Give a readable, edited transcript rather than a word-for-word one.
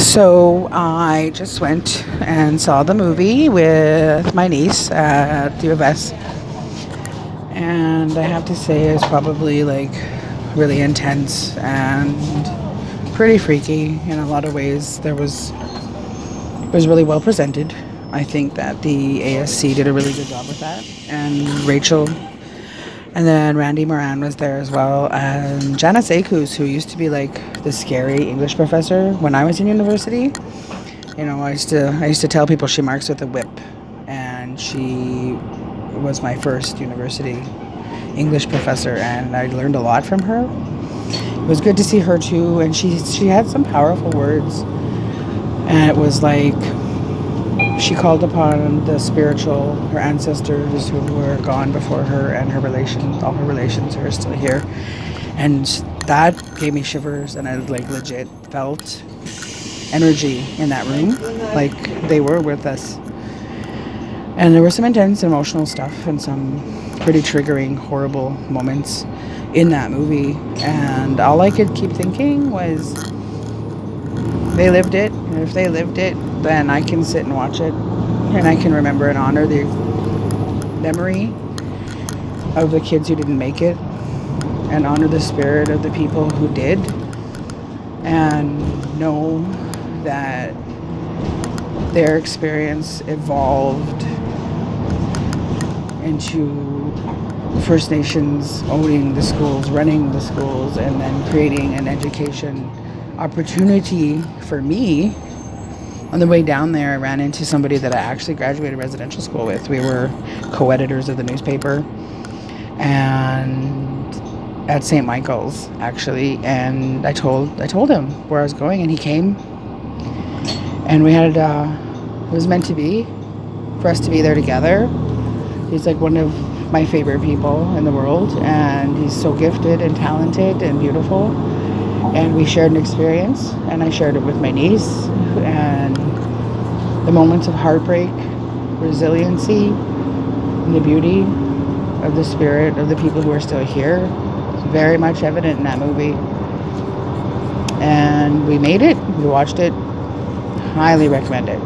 So I just went and saw the movie with my niece at the U of S, and I have to say it's probably like really intense and pretty freaky in a lot of ways. It was really well presented. I think that the ASC did a really good job with that, and Rachel, and then Randy Moran was there as well, and Janice Akus, who used to be like the scary English professor when I was in university. I used to tell people she marks with a whip, and she was my first university English professor, and I learned a lot from her. It was good to see her too, and she had some powerful words, and it was like she called upon the spiritual, her ancestors who were gone before her, and her relations, all her relations who are still here, and that gave me shivers, and I like legit felt energy in that room, like they were with us. And there was some intense emotional stuff and some pretty triggering, horrible moments in that movie. And all I could keep thinking was, they lived it. And if they lived it, then I can sit and watch it. And I can remember and honor the memory of the kids who didn't make it. And honor the spirit of the people who did. And know that their experience evolved into First Nations owning the schools, running the schools, and then creating an education opportunity for me. On the way down there, I ran into somebody that I actually graduated residential school with. We were co-editors of the newspaper, and at St. Michael's, actually. And I told him where I was going, and he came, and we had it was meant to be for us to be there together. He's like one of my favorite people in the world, and he's so gifted and talented and beautiful. And we shared an experience, and I shared it with my niece, and the moments of heartbreak, resiliency, and the beauty of the spirit of the people who are still here is very much evident in that movie. And we made it. We watched it. Highly recommend it.